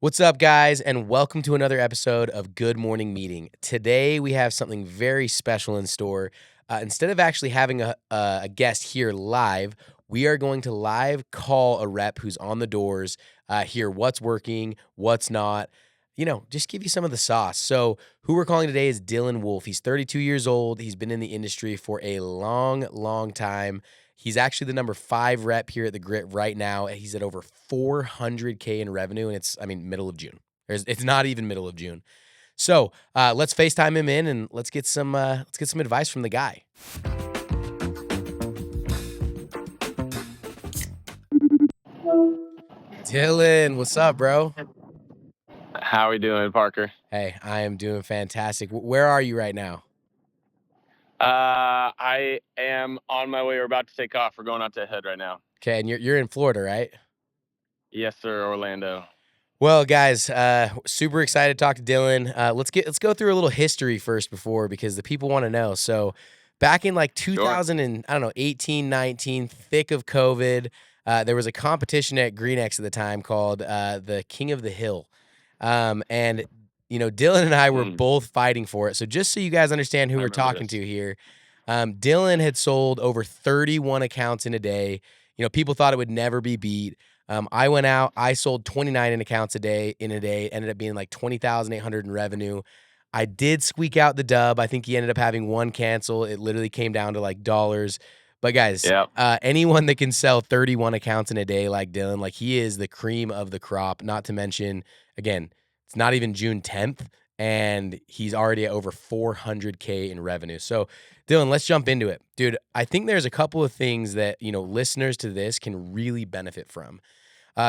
What's up, guys, and welcome to another episode of Good Morning Meeting. Today, we have something very special in store. Instead of actually having a guest here live, we are going to live call a rep who's on the doors, hear what's working, what's not, just give you some of the sauce. So, who we're calling today is Dillon Wolf. He's 32 years old. He's been in the industry for a long, long time. He's actually the number 5 rep here at the Grit right now. He's at over 400K in revenue, and it's middle of June. It's not even middle of June. So let's FaceTime him in and let's get some advice from the guy. Dillon, what's up, bro? How we doing, Parker? Hey, I am doing fantastic. Where are you right now? I am on my way. We're about to take off. We're going out to head right now. Okay, and you're in Florida, right? Yes, sir, Orlando. Well, guys, super excited to talk to Dillon. Let's go through a little history first because the people want to know. So, back in like 2000 and I don't know 18, 19, thick of COVID, there was a competition at GreenX at the time called the King of the Hill, and Dillon and I were both fighting for it. So, just so you guys understand who we're talking to here, Dillon had sold over 31 accounts in a day. People thought it would never be beat. I went out, I sold 29 accounts in a day, ended up being like 20,800 in revenue. I did squeak out the dub. I think he ended up having one cancel. It literally came down to like dollars. But guys, anyone that can sell 31 accounts in a day like Dillon, like he is the cream of the crop, not to mention, again, it's not even June 10th, and he's already at over 400K in revenue. So, Dillon, let's jump into it. Dude, I think there's a couple of things that, listeners to this can really benefit from.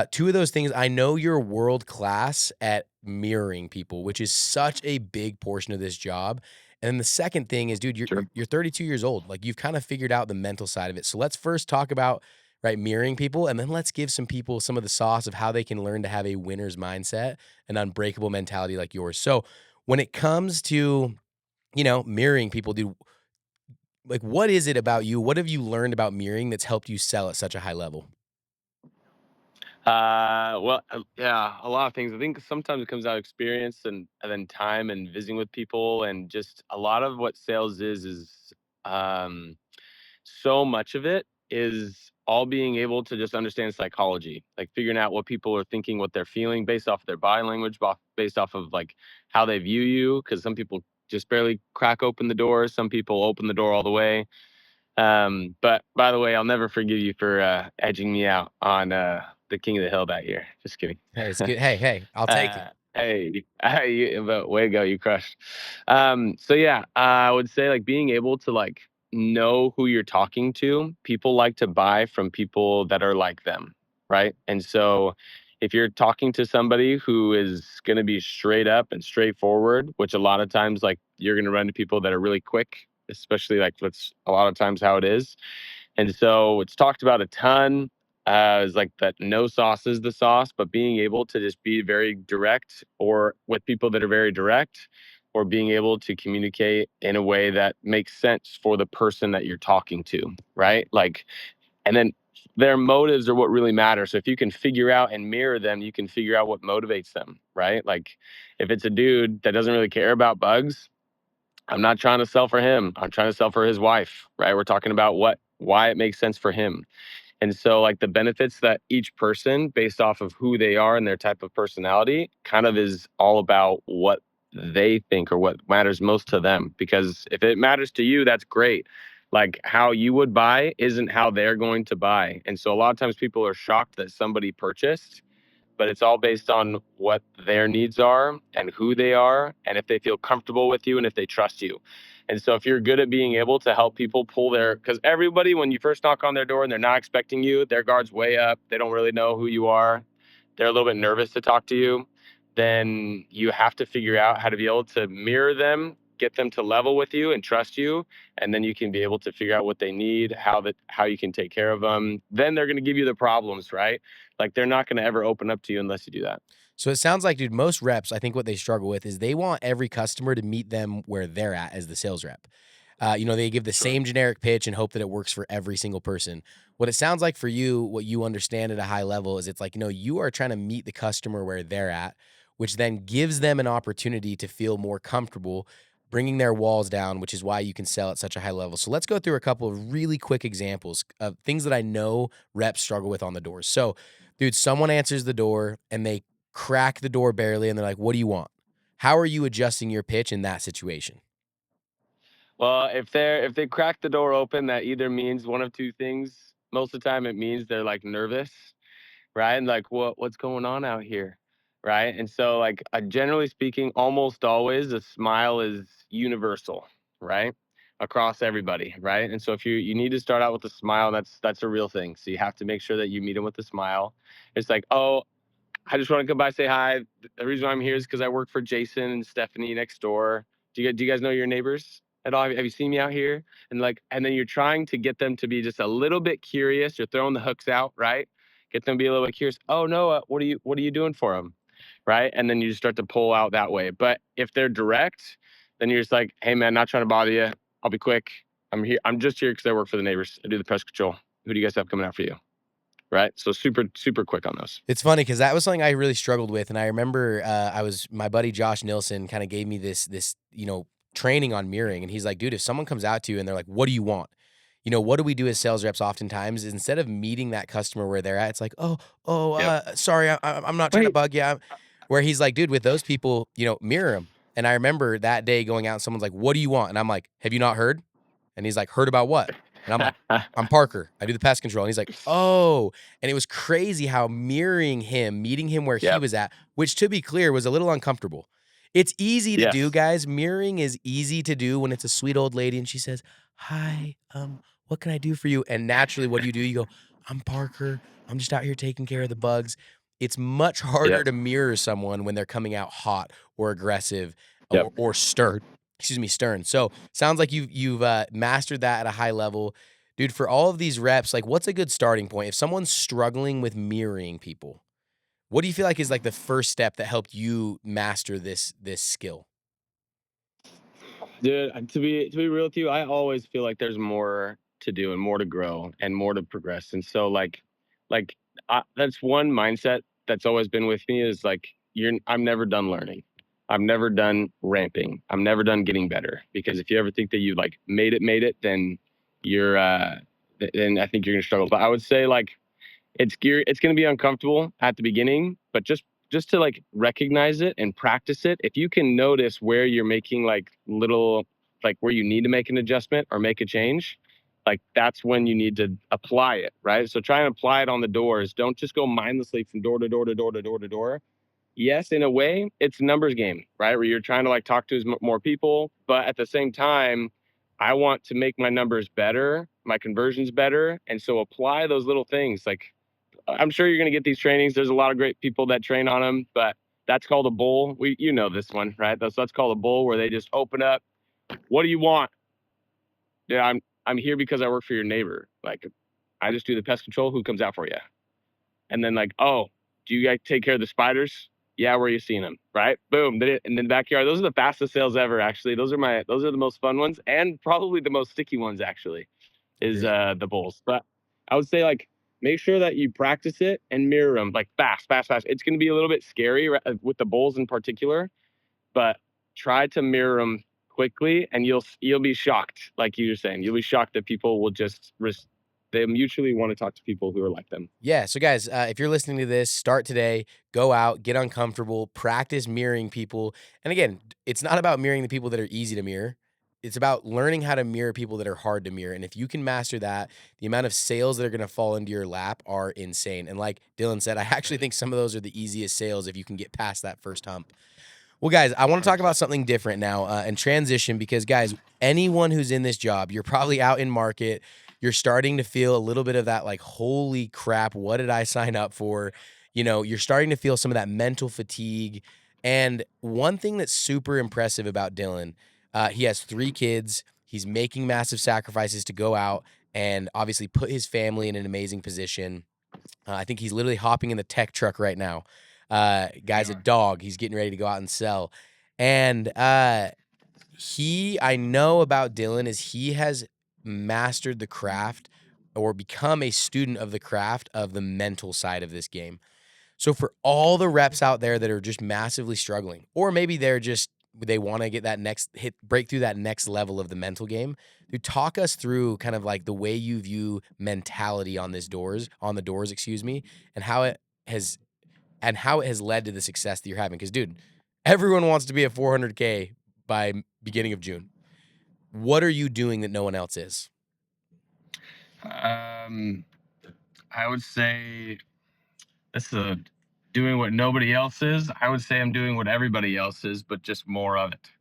Two of those things, I know you're world class at mirroring people, which is such a big portion of this job. And then the second thing is, dude, you're 32 years old. Like you've kind of figured out the mental side of it. So let's first talk about mirroring people, and then let's give some people some of the sauce of how they can learn to have a winner's mindset, an unbreakable mentality like yours. So when it comes to mirroring people, dude, like what is it about you? What have you learned about mirroring that's helped you sell at such a high level? Yeah, a lot of things. I think sometimes it comes out of experience and then time and visiting with people, and just a lot of what sales is um, so much of it is all being able to just understand psychology, like figuring out what people are thinking, what they're feeling based off of their body language, based off of like how they view you. Because some people just barely crack open the door, some people open the door all the way. But by the way, I'll never forgive you for edging me out on the King of the Hill that year. Just kidding. Hey, it's good. Hey, I'll take it. But way to go, you crushed. So yeah, I would say like being able to like know who you're talking to. People like to buy from people that are like them, right? And so if you're talking to somebody who is going to be straight up and straightforward, which a lot of times like you're going to run into people that are really quick, especially like that's a lot of times how it is. And so it's talked about a ton. Is like that no sauce is the sauce, but being able to just be very direct or with people that are very direct, or being able to communicate in a way that makes sense for the person that you're talking to, right? Like, and then their motives are what really matter. So if you can figure out and mirror them, you can figure out what motivates them, right? Like if it's a dude that doesn't really care about bugs, I'm not trying to sell for him. I'm trying to sell for his wife, right? We're talking about why it makes sense for him. And so like the benefits that each person based off of who they are and their type of personality kind of is all about what they think or what matters most to them. Because if it matters to you, that's great. Like how you would buy isn't how they're going to buy. And so a lot of times people are shocked that somebody purchased, but it's all based on what their needs are and who they are and if they feel comfortable with you and if they trust you. And so if you're good at being able to help people pull because everybody, when you first knock on their door and they're not expecting you, their guard's way up, they don't really know who you are, they're a little bit nervous to talk to you, then you have to figure out how to be able to mirror them, get them to level with you and trust you, and then you can be able to figure out what they need, how you can take care of them. Then they're going to give you the problems, right? Like they're not going to ever open up to you unless you do that. So it sounds like, dude, most reps, I think what they struggle with is they want every customer to meet them where they're at as the sales rep. They give the Sure. same generic pitch and hope that it works for every single person. What it sounds like for you, what you understand at a high level is it's like, you are trying to meet the customer where they're at, which then gives them an opportunity to feel more comfortable bringing their walls down, which is why you can sell at such a high level. So let's go through a couple of really quick examples of things that I know reps struggle with on the doors. So, dude, someone answers the door and they crack the door barely and they're like, "What do you want?" How are you adjusting your pitch in that situation? Well, if they crack the door open, that either means one of two things. Most of the time, it means they're like nervous, right? And like, what's going on out here, right? And so, like, generally speaking, almost always a smile is universal, right, across everybody, right? And so, if you need to start out with a smile, that's a real thing. So you have to make sure that you meet them with a smile. It's like, oh, I just want to come by, say hi. The reason I'm here is because I work for Jason and Stephanie next door. Do you guys know your neighbors at all? Have you seen me out here? And like, and then you're trying to get them to be just a little bit curious. You're throwing the hooks out, right? Get them to be a little bit curious. Oh no, what are you doing for them, right? And then you just start to pull out that way. But if they're direct, then you're just like, hey man, not trying to bother you. I'll be quick. I'm here. I'm just here because I work for the neighbors. I do the pest control. Who do you guys have coming out for you? Right. So super super quick on those. It's funny because that was something I really struggled with, and I remember my buddy Josh Nilsson kind of gave me this training on mirroring, and he's like, dude, if someone comes out to you and they're like, "What do you want?" What do we do as sales reps oftentimes is instead of meeting that customer where they're at, it's like, Yep. sorry, I'm not trying to Wait. bug you. Where he's like, dude, with those people, mirror them. And I remember that day going out, and someone's like, "What do you want?" And I'm like, "Have you not heard?" And he's like, "Heard about what?" And I'm like, "I'm Parker. I do the pest control." And he's like, "Oh." And it was crazy how mirroring him, meeting him where he Yep. was at, which to be clear was a little uncomfortable. It's easy to do, Yes. guys. Mirroring is easy to do when it's a sweet old lady and she says, "Hi, what can I do for you?" And naturally, what do? You go, "I'm Parker. I'm just out here taking care of the bugs." It's much harder Yep. to mirror someone when they're coming out hot or aggressive Yep. or stern. Excuse me, stern. So sounds like you've mastered that at a high level. Dude, for all of these reps, like what's a good starting point? If someone's struggling with mirroring people, what do you feel like is like the first step that helped you master this skill? Dude, to be real with you, I always feel like there's more to do and more to grow and more to progress. And so like that's one mindset that's always been with me is like I'm never done learning. I'm never done ramping. I'm never done getting better because if you ever think that you like made it, then you're then I think you're going to struggle. But I would say like it's going to be uncomfortable at the beginning, but just to like recognize it and practice it. If you can notice where you're making like little like where you need to make an adjustment or make a change, like that's when you need to apply it, right? So try and apply it on the doors. Don't just go mindlessly from door to door to door to door to door. Yes, in a way, it's a numbers game, right? Where you're trying to like talk to more people, but at the same time, I want to make my numbers better, my conversions better, and so apply those little things. Like I'm sure you're going to get these trainings. There's a lot of great people that train on them, but that's called a bull. You know this one, right? That's called a bull, where they just open up. What do you want? Yeah, I'm here because I work for your neighbor. Like, I just do the pest control. Who comes out for you? And then like, oh, do you guys take care of the spiders? Yeah, where are you seeing them? Right? Boom. Then in the backyard. Those are the fastest sales ever. Actually, those are the most fun ones and probably the most sticky ones. Actually, is Agreed. the bulls. But I would say like make sure that you practice it and mirror them like fast, fast, fast. It's going to be a little bit scary with the bulls in particular, but try to mirror them quickly, and you'll be shocked. Like you were saying, you'll be shocked that people will just they mutually want to talk to people who are like them. Yeah. So, guys, if you're listening to this, start today. Go out, get uncomfortable, practice mirroring people. And again, it's not about mirroring the people that are easy to mirror. It's about learning how to mirror people that are hard to mirror. And if you can master that, the amount of sales that are going to fall into your lap are insane. And like Dylan said, I actually think some of those are the easiest sales if you can get past that first hump. Well, guys, I want to talk about 100%. something different now and transition because, guys, anyone who's in this job, you're probably out in market. You're starting to feel a little bit of that, like, holy crap, what did I sign up for? You're starting to feel some of that mental fatigue. And one thing that's super impressive about Dylan, he has 3 kids. He's making massive sacrifices to go out and obviously put his family in an amazing position. I think he's literally hopping in the tech truck right now. We Guy's a are. dog. He's getting ready to go out and sell. And I know about Dillon is he has mastered the craft or become a student of the craft of the mental side of this game. So for all the reps out there that are just massively struggling, or maybe they want to get that break through that next level of the mental game, to talk us through kind of like the way you view mentality on the doors, excuse me, and has how it has led to the success that you're having. Because, dude, everyone wants to be at 400K by beginning of June. What are you doing that no one else is? Um, I would say this is doing what nobody else is. I would say I'm doing what everybody else is, but just more of it.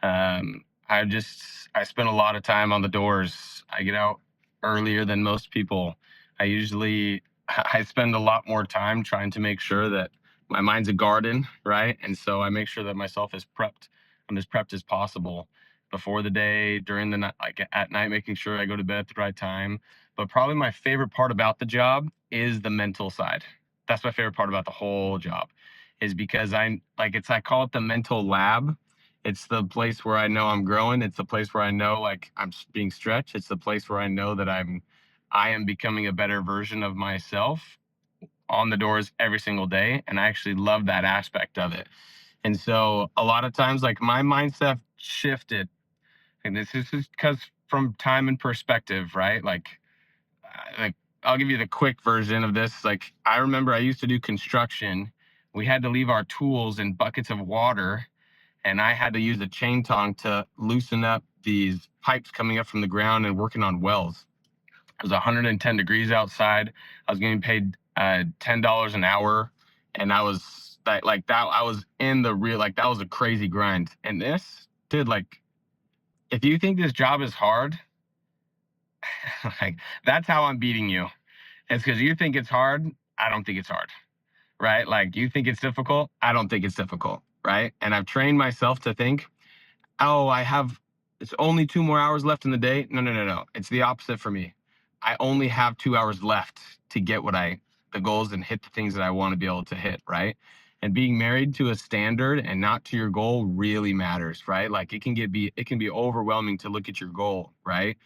I spend a lot of time on the doors. I get out earlier than most people. I usually I spend a lot more time trying to make sure that my mind's a garden, right? And so I make sure that myself is prepped. I'm as prepped as possible before the day, during the night, like at night, making sure I go to bed at the right time. But probably my favorite part about the job is the mental side. That's my favorite part about the whole job, is because I call it the mental lab. It's the place where I know I'm growing. It's the place where I know like being stretched. It's the place where I know that I am becoming a better version of myself on the doors every single day. And I actually love that aspect of it. And so a lot of times, like my mindset shifted, and this is because from time and perspective, right? Like I'll give you the quick version of this. Like I remember I used to do construction. We had to leave our tools in buckets of water, and I had to use a chain tong to loosen up these pipes coming up from the ground and working on wells. It was 110 degrees outside. I was getting paid $10 an hour, and I was like that. I was in the real like that was a crazy grind. And this, dude, like if you think this job is hard, like that's how I'm beating you. It's because you think it's hard. I don't think it's hard, right? Like you think it's difficult. I don't think it's difficult, right? And I've trained myself to think, oh, it's only 2 more hours left in the day. No, no, no, no. It's the opposite for me. I only have 2 hours left to get the goals and hit the things that I want to be able to hit, right? And being married to a standard and not to your goal really matters, right? Like it can be overwhelming to look at your goal, right?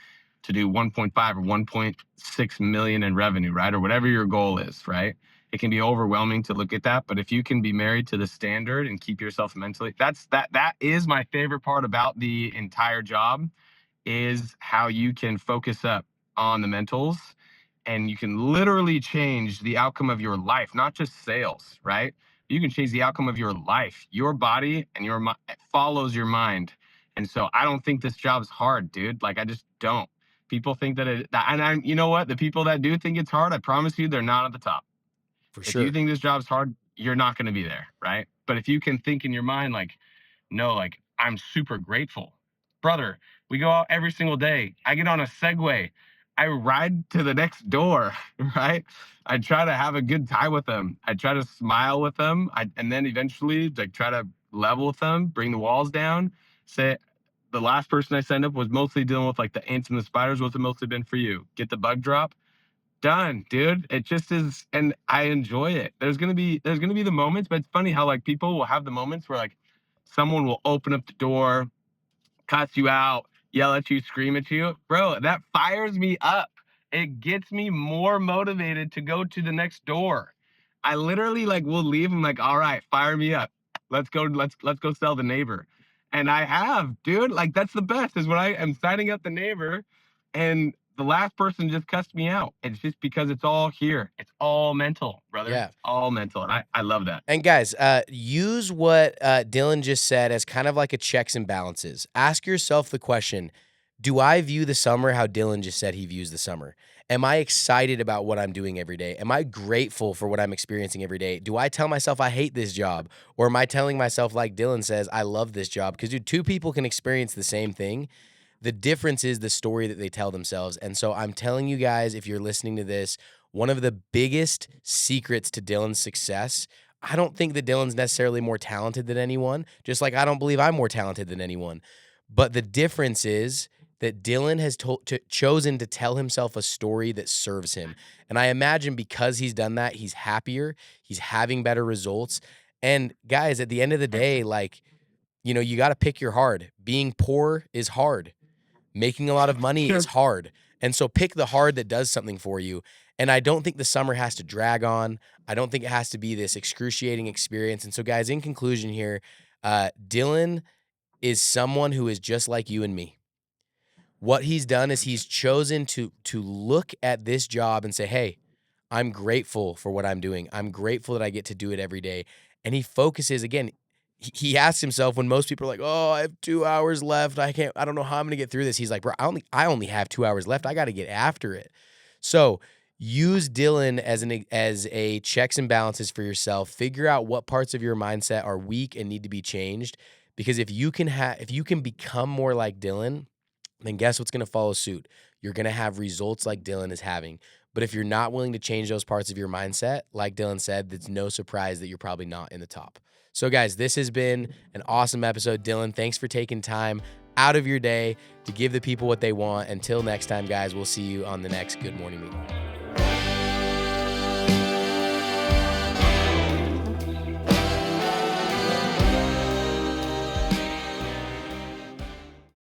To do 1.5 or 1.6 million in revenue, right? Or whatever your goal is, right? It can be overwhelming to look at that, but if you can be married to the standard and keep yourself mentally, that is my favorite part about the entire job, is how you can focus up on the mentals, and you can literally change the outcome of your life, not just sales, right? You can change the outcome of your life. Your body and your mind follows your mind. And so I don't think this job's hard, dude. Like I just don't. People think you know what? The people that do think it's hard, I promise you, they're not at the top. For If you sure. think this job's hard, you're not going to be there, right? But if you can think in your mind, like, no, like, I'm super grateful. Brother, we go out every single day. I get on a Segway. I ride to the next door, right? I try to have a good time with them. I try to smile with them. And then eventually, like, try to level with them, bring the walls down. Say, the last person I signed up was mostly dealing with like the ants and the spiders. What's it mostly been for you? Get the bug drop, done, dude. It just is, and I enjoy it. There's gonna be the moments, but it's funny how like people will have the moments where like someone will open up the door, cuss you out, yell at you, scream at you. Bro, that fires me up. It gets me more motivated to go to the next door. I literally like will leave. I'm like, all right, fire me up. Let's go sell the neighbor. And I have, dude, like that's the best is when I am signing up the neighbor and the last person just cussed me out. It's just because it's all here. It's all mental, brother. Yeah. It's all mental. And I love that. And guys, use what Dillon just said as kind of like a checks and balances. Ask yourself the question, do I view the summer how Dillon just said he views the summer? Am I excited about what I'm doing every day? Am I grateful for what I'm experiencing every day? Do I tell myself I hate this job? Or am I telling myself, like Dillon says, I love this job? Because, dude, two people can experience the same thing. The difference is the story that they tell themselves. And so I'm telling you guys, if you're listening to this, one of the biggest secrets to Dillon's success, I don't think that Dillon's necessarily more talented than anyone, just like I don't believe I'm more talented than anyone. But the difference is that Dillon has chosen to tell himself a story that serves him. And I imagine because he's done that, he's happier, he's having better results. And guys, at the end of the day, like, you got to pick your hard. Being poor is hard. Making a lot of money is hard. And so pick the hard that does something for you. And I don't think the summer has to drag on. I don't think it has to be this excruciating experience. And so, guys, in conclusion here, Dillon is someone who is just like you and me. What he's done is he's chosen to look at this job and say, hey, I'm grateful for what I'm doing. I'm grateful that I get to do it every day. And he focuses, again, he asks himself when most people are like, oh, I have 2 hours left. I don't know how I'm going to get through this. He's like, bro, I only have 2 hours left. I got to get after it. So use Dillon as a checks and balances for yourself. Figure out what parts of your mindset are weak and need to be changed. Because if you can become more like Dillon, then guess what's going to follow suit? You're going to have results like Dillon is having. But if you're not willing to change those parts of your mindset, like Dillon said, it's no surprise that you're probably not in the top. So, guys, this has been an awesome episode. Dillon, thanks for taking time out of your day to give the people what they want. Until next time, guys, we'll see you on the next Good Morning Meeting.